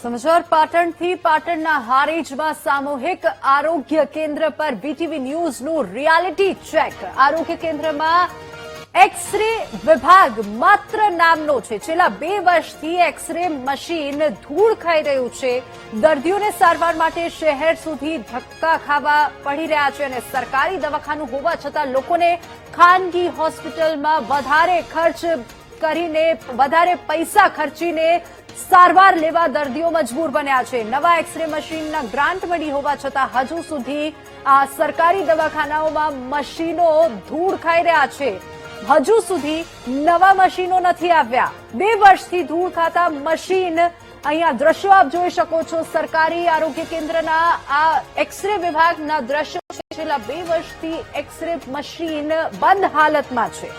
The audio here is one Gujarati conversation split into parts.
સમાચાર પાટણથી પાટણના હારીજમાં સામૂહિક આરોગ્ય કેન્દ્ર પર બીટીવી ન્યૂઝનું રિયાલિટી ચેક. આરોગ્ય કેન્દ્રમાં એક્સ-રે વિભાગ માત્ર નામનો છે. છેલ્લા 2 વર્ષથી એક્સ-રે મશીન ધૂળ ખાઈ રહ્યું છે. દર્દીઓને સારવાર માટે શહેર સુધી ધક્કા ખાવા પડી રહ્યા છે અને સરકારી દવાખાનું હોવા છતાં લોકોને ખાનગી હોસ્પિટલમાં વધારે પૈસા ખર્ચીને સારવાર લેવા દર્દીઓ મજબૂર બન્યા છે. નવા એક્સ-રે મશીનના ગ્રાન્ટ મળી હોવા છતાં હજુ સુધી આ સરકારી દવાખાનાઓમાં મશીનો ધૂળ ખાઈ રહ્યા છે. હજુ સુધી નવા મશીનો નથી આવ્યા. 2 વર્ષથી ધૂળ ખાતા મશીન અહીંયા દ્રશ્યો આપ જોઈ શકો છો. સરકારી આરોગ્ય કેન્દ્રના આ એક્સ-રે વિભાગના દ્રશ્યો છે. છેલ્લા 2 વર્ષથી એક્સ-રે મશીન બંધ હાલતમાં છે.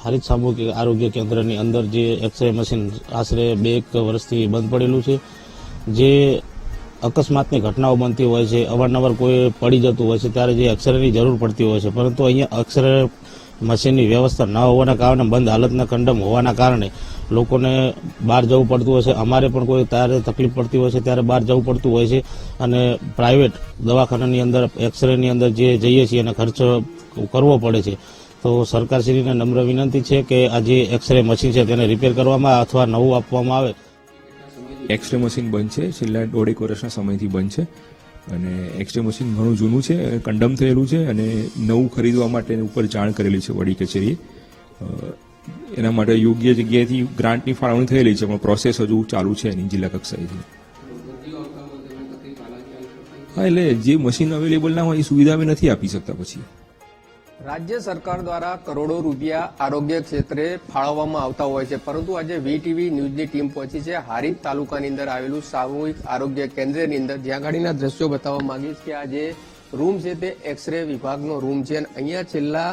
હારીજ સામૂહિક આરોગ્ય કેન્દ્રની અંદર જે એક્સ-રે મશીન આશરે 2 વર્ષથી બંધ પડેલું છે. જે અકસ્માતની ઘટનાઓ બનતી હોય છે, અવારનવાર કોઈ પડી જતું હોય છે ત્યારે જે એક્સરેની જરૂર પડતી હોય છે, પરંતુ અહીંયા એક્સરે મશીનની વ્યવસ્થા ન હોવાના કારણે બંધ હાલતના કંડમ હોવાના કારણે લોકોને બહાર જવું પડતું હોય છે. અમારે પણ કોઈ ત્યારે તકલીફ પડતી હોય છે ત્યારે બહાર જવું પડતું હોય છે અને પ્રાઇવેટ દવાખાનાની અંદર એક્સરેની અંદર જે જઈએ છીએ અને ખર્ચ કરવો પડે છે. તો સરકારશ્રીને નમ્ર વિનંતી છે કે આ જે એક્સરે મશીન છે તેને રિપેર કરવામાં અથવા નવું આપવામાં આવે. એક્સરે મશીન બંધ છે, છેલ્લા 1.5 વર્ષના સમયથી બંધ છે અને એક્સરે મશીન ઘણું જૂનું છે, કન્ડમ થયેલું છે અને નવું ખરીદવા માટે ઉપર જાણ કરેલી છે વડી કચેરીએ. એના માટે યોગ્ય જગ્યાએથી ગ્રાન્ટની ફાળવણી થયેલી છે, પણ પ્રોસેસ હજુ ચાલુ છે એની જિલ્લા કક્ષાએથી. હા, એટલે જે મશીન અવેલેબલ ના હોય એ સુવિધા અમે નથી આપી શકતા. પછી રાજ્ય સરકાર દ્વારા કરોડો રૂપિયા આરોગ્ય ક્ષેત્રે ફાળવવામાં આવતા હોય છે, પરંતુ આજે વીટીવી ન્યૂઝની ટીમ પહોંચી છે હારીજ તાલુકાની અંદર આવેલું સામૂહિક આરોગ્ય કેન્દ્રની અંદર, જ્યાં ગાડીના દ્રશ્યો બતાવવા માંગીશ કે આ જે રૂમ છે તે એક્સ-રે વિભાગનો રૂમ છે અને અહીંયા છેલ્લા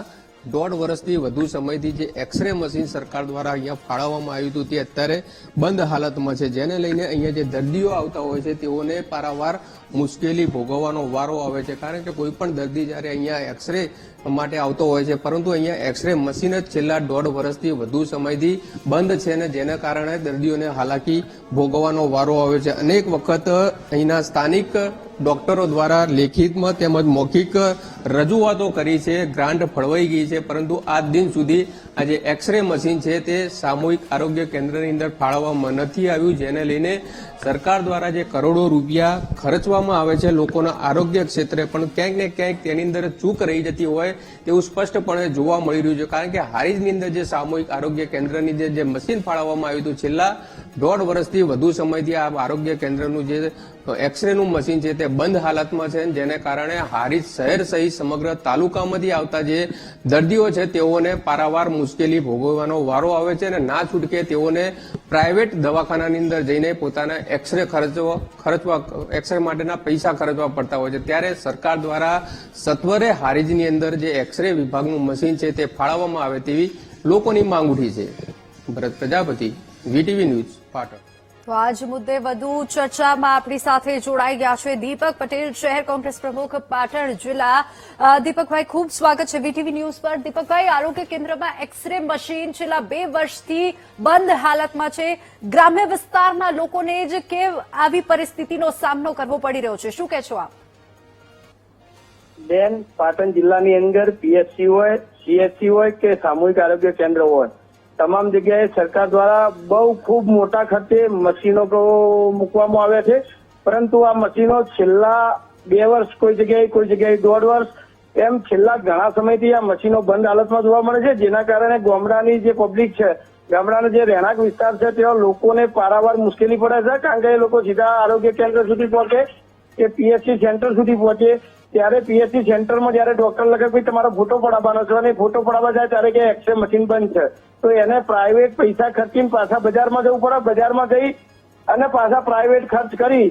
1.5 વર્ષથી વધુ સમયથી જે એક્સ-રે મશીન સરકાર દ્વારા અહીંયા ફાળવવામાં આવ્યું હતું તે અત્યારે બંધ હાલતમાં છે, જેને લઈને અહીંયા જે દર્દીઓ આવતા હોય છે તેઓને પારાવાર મુશ્કેલી ભોગવવાનો વારો આવે છે. કારણ કે કોઈ પણ દર્દી જ્યારે અહીંયા એક્સ-રે માટે આવતો હોય છે, પરંતુ અહીંયા એક્સ-રે મશીન જ છેલ્લા 1.5 વર્ષથી વધુ સમયથી બંધ છે અને જેના કારણે દર્દીઓને હાલાકી ભોગવવાનો વારો આવે છે. અનેક વખત અહીંના સ્થાનિક ડોક્ટરો દ્વારા લેખિતમાં તેમજ મૌખિક રજૂઆતો કરી છે, ગ્રાન્ટ ફળવાઈ ગઈ છે, પરંતુ આજ દિન સુધી આ જે એક્સ-રે મશીન છે તે સામૂહિક આરોગ્ય કેન્દ્રની અંદર ફાળવવામાં નથી આવ્યું, જેને લઈને સરકાર દ્વારા જે કરોડો રૂપિયા ખર્ચવામાં આવે છે લોકોના આરોગ્ય ક્ષેત્રે, પણ ક્યાંક ને ક્યાંક તેની અંદર ચૂક રહી જતી હોય તેવું સ્પષ્ટપણે જોવા મળી રહ્યું છે. કારણ કે હારીજની અંદર જે સામૂહિક આરોગ્ય કેન્દ્રની જે મશીન ફાળવવામાં આવ્યું હતું છેલ્લા 1.5 વર્ષથી વધુ સમયથી આ આરોગ્ય કેન્દ્રનું જે એક્સ-રેનું મશીન છે તે બંધ હાલતમાં છે, જેને કારણે હારીજ શહેર સહિત સમગ્ર તાલુકામાંથી આવતા જે દર્દીઓ છે તેઓને પારાવાર મુશ્કેલી ભોગવવાનો વારો આવે છે અને ના છૂટકે તેઓને પ્રાઇવેટ દવાખાનાની અંદર જઈને પોતાના એક્સ-રે એક્સ-રે માટેના પૈસા ખર્ચવા પડતા હોય છે. ત્યારે સરકાર દ્વારા સત્વરે હારીજની અંદર જે એક્સ-રે વિભાગનું મશીન છે તે ફાળવવામાં આવે તેવી લોકોની માંગ ઉઠી છે. ભરત પ્રજાપતિ, વીટીવી ન્યૂઝ, પાટણ. તો આજ મુદ્દે વધુ ચર્ચામાં આપણી સાથે જોડાઈ ગયા છે દીપક પટેલ, શહેર કોંગ્રેસ પ્રમુખ પાટણ જિલ્લા. દીપકભાઈ, ખૂબ સ્વાગત છે વીટીવી ન્યૂઝ પર. દીપકભાઈ, આરોગ્ય કેન્દ્રમાં એક્સ-રે મશીન છેલ્લા 2 વર્ષથી બંધ હાલતમાં છે. ગ્રામ્ય વિસ્તારના લોકોને જ કેમ આવી પરિસ્થિતિનો સામનો કરવો પડી રહ્યો છે, શું કહેશો આપ? બેન, પાટણ જિલ્લાની અંદર પીએચસી હોય, સીએચસી હોય કે સામૂહિક આરોગ્ય કેન્દ્ર હોય, તમામ જગ્યાએ સરકાર દ્વારા બહુ ખૂબ મોટા ખર્ચે મશીનો મૂકવામાં આવ્યા છે, પરંતુ આ મશીનો છેલ્લા 2 વર્ષ, કોઈ જગ્યાએ 1.5 વર્ષ એમ છેલ્લા ઘણા સમયથી આ મશીનો બંધ હાલતમાં જોવા મળે છે, જેના કારણે ગામડાની જે પબ્લિક છે, ગામડાનો જે રહેણાંક વિસ્તાર છે તેવા લોકોને પારાવાર મુશ્કેલી પડે છે. કારણ કે એ લોકો સીધા આરોગ્ય કેન્દ્ર સુધી પહોંચે કે પીએચસી સેન્ટર સુધી પહોંચે, ત્યારે પીએચસી સેન્ટરમાં જયારે ડોક્ટર લગે ભાઈ તમારો ફોટો પડાવવાનો છે અને ફોટો પડાવવા જાય ત્યારે કે એક્સ-રે મશીન બંધ છે, તો એને પ્રાઇવેટ પૈસા ખર્ચીને પાછા બજારમાં જવું પડે. બજારમાં જઈ અને પાછા પ્રાઇવેટ ખર્ચ કરી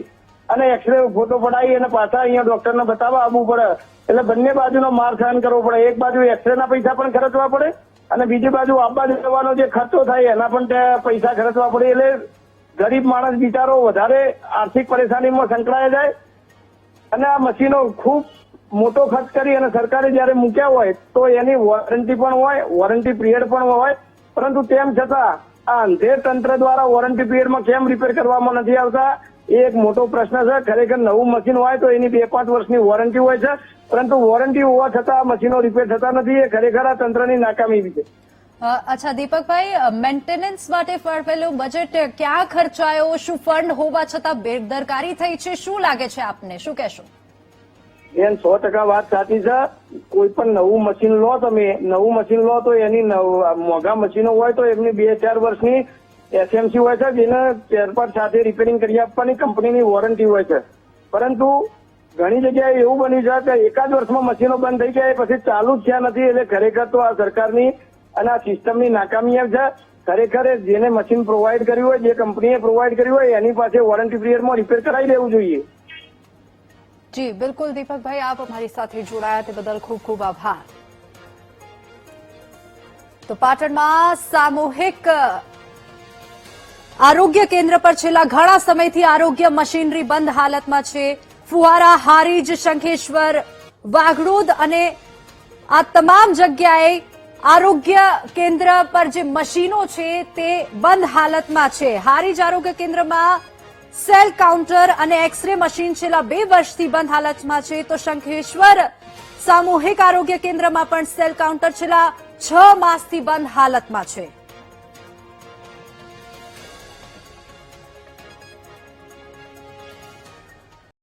અને એક્સ-રે ફોટો પડાવી અને પાછા અહીંયા ડોક્ટરને બતાવવા આવવું પડે. એટલે બંને બાજુનો માર સહન કરવો પડે. એક બાજુ એક્સ-રેના પૈસા પણ ખર્ચવા પડે અને બીજી બાજુ આવવા જવાનો જે ખર્ચો થાય એના પણ પૈસા ખર્ચવા પડે. એટલે ગરીબ માણસ બિચારો વધારે આર્થિક પરેશાનીમાં સંકળાઈ જાય અને આ મશીનો ખૂબ મોટો ખર્ચ કરી અને સરકારે જયારે મૂક્યા હોય તો એની વોરંટી પણ હોય, વોરંટી પીરિયડ પણ હોય, પરંતુ તેમ છતાં આ અંધેર તંત્ર દ્વારા વોરંટી પીરિયડમાં કેમ રિપેર કરવામાં નથી આવતા એ એક મોટો પ્રશ્ન છે. ખરેખર નવું મશીન હોય તો એની 2-5 વર્ષની વોરંટી હોય છે, પરંતુ વોરંટી હોવા છતાં મશીનો રિપેર થતા નથી. એ ખરેખર આ તંત્રની નાકામી છે. અચ્છા દીપકભાઈ, મેન્ટેનન્સ માટે ફાળવેલું બજેટ ક્યાં ખર્ચાયો? શું ફંડ હોવા છતાં બેદરકારી થઈ છે? શું લાગે છે આપને? શું કહેશો? બેન, 100% વાત સાચી છે. કોઈ પણ નવું મશીન લો, તમે નવું મશીન લો તો એની મોંઘા મશીનો હોય તો એમની 2-4 વર્ષની એસએમસી હોય છે, જેને સ્પેરપાર્ટ સાથે રિપેરિંગ કરી આપવાની કંપનીની વોરંટી હોય છે. પરંતુ ઘણી જગ્યાએ એવું બન્યું છે કે એકાદ વર્ષમાં મશીનો બંધ થઈ ગયા પછી ચાલુ જ થયા નથી. એટલે ખરેખર તો આ સરકારની અને આ સિસ્ટમની નાકામી છે. ખરેખર જેને મશીન પ્રોવાઈડ કર્યું હોય, જે કંપનીએ પ્રોવાઈડ કર્યું હોય એની પાસે વોરંટી પીરિયડમાં રિપેર કરાવી દેવું જોઈએ. જી બિલકુલ દીપકભાઈ, આપ અમારી સાથે જોડાયા તે બદલ ખૂબ ખૂબ આભાર. તો પાટણમાં સામૂહિક આરોગ્ય કેન્દ્ર પર છેલ્લા ઘણા સમયથી આરોગ્ય મશીનરી બંધ હાલતમાં છે. ફુવારા, હારીજ, શંખેશ્વર, વાઘડોદ અને આ તમામ જગ્યાએ આરોગ્ય કેન્દ્ર પર જે મશીનો છે તે બંધ હાલતમાં છે. હારીજ આરોગ્ય કેન્દ્રમાં સેલ કાઉન્ટર અને એક્સરે મશીન છેલ્લા 2 વર્ષથી બંધ હાલતમાં છે. તો શંખેશ્વર સામૂહિક આરોગ્ય કેન્દ્રમાં પણ સેલ કાઉન્ટર છેલ્લા 6 માસથી બંધ હાલતમાં છે.